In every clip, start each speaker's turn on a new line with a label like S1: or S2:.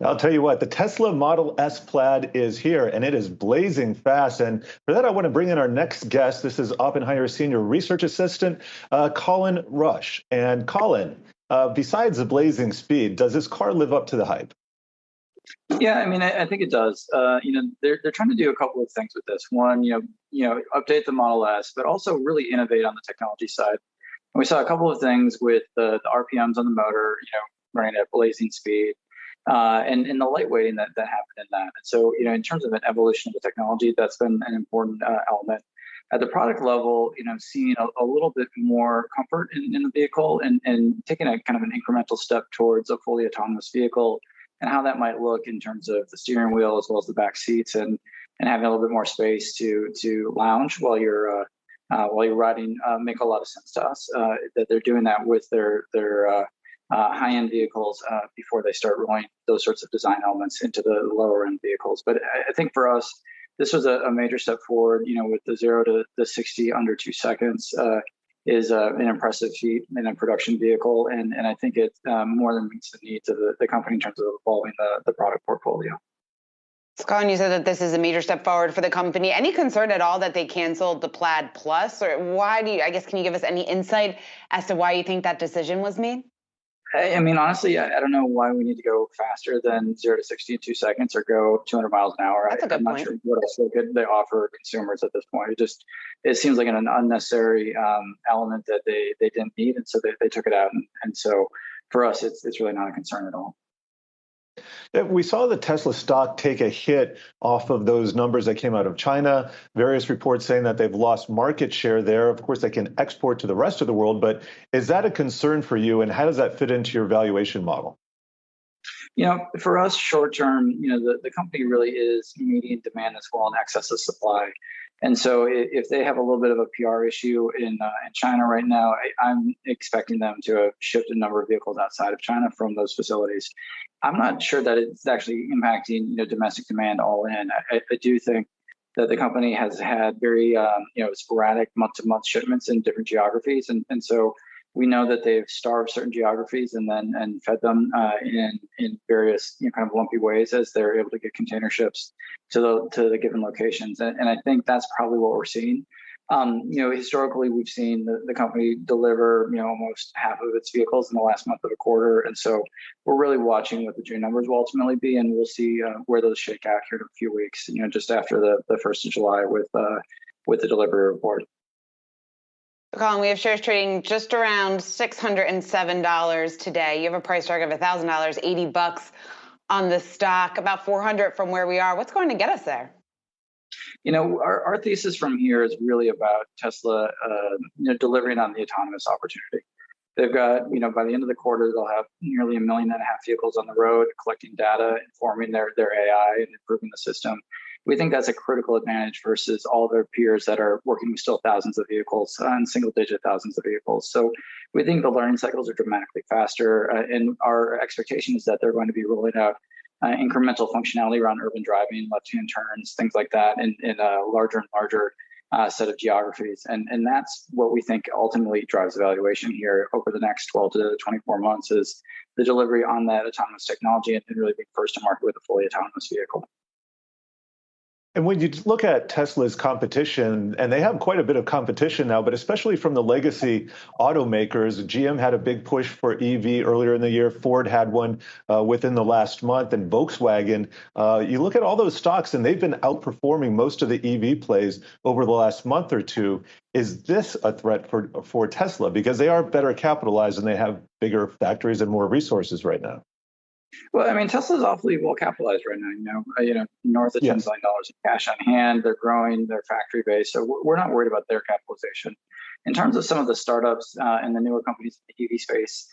S1: I'll tell you what, the Tesla Model S Plaid is here and it is blazing fast. And for that, I want to bring in our next guest. This is Oppenheimer Senior Research Assistant, Colin Rusch. And Colin, besides the blazing speed, does this car live up to the hype?
S2: Yeah, I mean, I think it does. They're trying to do a couple of things with this. One, update the Model S, but also really innovate on the technology side. And we saw a couple of things with the RPMs on the motor, running at blazing speed, and the lightweighting that happened in that. And so, in terms of an evolution of the technology, that's been an important element. At the product level, seeing a little bit more comfort in the vehicle and taking a kind of an incremental step towards a fully autonomous vehicle and how that might look in terms of the steering wheel as well as the back seats and having a little bit more space to lounge while you're riding make a lot of sense to us that they're doing that with their high-end vehicles before they start rolling those sorts of design elements into the lower-end vehicles. But I think for us, this was a major step forward. With the 0 to the 60 under 2 seconds is an impressive feat in a production vehicle, and I think it more than meets the needs of the company in terms of evolving the product portfolio.
S3: Colin, you said that this is a major step forward for the company. Any concern at all that they canceled the Plaid Plus, or can you give us any insight as to why you think that decision was made?
S2: I mean, honestly, I don't know why we need to go faster than 0 to 60 in 2 seconds or go 200 miles an hour.
S3: That's a good
S2: I'm
S3: point.
S2: not sure what else they offer consumers at this point. It seems like an unnecessary element that they didn't need, and so they took it out. And so for us, it's really not a concern at all.
S1: We saw the Tesla stock take a hit off of those numbers that came out of China. Various reports saying that they've lost market share there. Of course, they can export to the rest of the world, but is that a concern for you, and how does that fit into your valuation model?
S2: For us, short term, the company really is meeting demand as well in excess of supply. And so if they have a little bit of a PR issue in China right now, I'm expecting them to have shipped a number of vehicles outside of China from those facilities. I'm not sure that it's actually impacting domestic demand all in. I do think that the company has had very sporadic month-to-month shipments in different geographies, and so we know that they've starved certain geographies and fed them in various kind of lumpy ways as they're able to get container ships to the given locations. And I think that's probably what we're seeing. Historically, we've seen the company deliver almost half of its vehicles in the last month of a quarter. And so we're really watching what the June numbers will ultimately be, and we'll see where those shake out here in a few weeks, just after the 1st of July with the delivery report.
S3: Colin, we have shares trading just around $607 today. You have a price target of $1,000, $80 on the stock, about 400 from where we are. What's going to get us there?
S2: Our thesis from here is really about Tesla, delivering on the autonomous opportunity. They've got, by the end of the quarter, they'll have nearly 1.5 million vehicles on the road, collecting data, informing their AI, and improving the system. We think that's a critical advantage versus all their peers that are working with still thousands of vehicles and single-digit thousands of vehicles. So we think the learning cycles are dramatically faster, and our expectation is that they're going to be rolling out incremental functionality around urban driving, left-hand turns, things like that, in a larger and larger set of geographies. And that's what we think ultimately drives valuation here over the next 12 to 24 months is the delivery on that autonomous technology and really being first to market with a fully autonomous vehicle.
S1: And when you look at Tesla's competition, and they have quite a bit of competition now, but especially from the legacy automakers, GM had a big push for EV earlier in the year. Ford had one within the last month, and Volkswagen. You look at all those stocks, and they've been outperforming most of the EV plays over the last month or two. Is this a threat for Tesla? Because they are better capitalized and they have bigger factories and more resources right now.
S2: Well, I mean, Tesla's awfully well capitalized right now. North of $10 billion in cash on hand. They're growing their factory base, so we're not worried about their capitalization. In terms of some of the startups and the newer companies in the EV space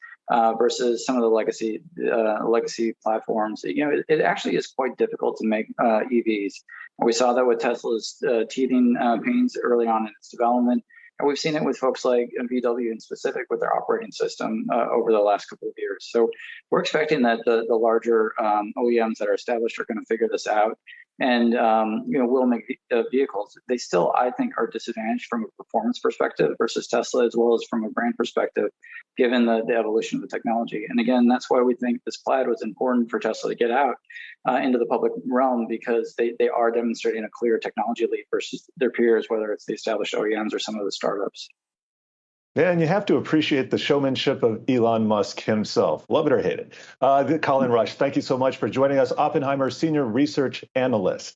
S2: versus some of the legacy platforms, it actually is quite difficult to make EVs. We saw that with Tesla's teething pains early on in its development. And we've seen it with folks like VW in specific with their operating system over the last couple of years. So we're expecting that the larger OEMs that are established are going to figure this out. and will make vehicles, they still, I think, are disadvantaged from a performance perspective versus Tesla, as well as from a brand perspective, given the evolution of the technology. And again, that's why we think this Plaid was important for Tesla to get out into the public realm, because they are demonstrating a clear technology lead versus their peers, whether it's the established OEMs or some of the startups.
S1: Yeah, and you have to appreciate the showmanship of Elon Musk himself. Love it or hate it. Colin Rusch, thank you so much for joining us, Oppenheimer Senior Research Analyst.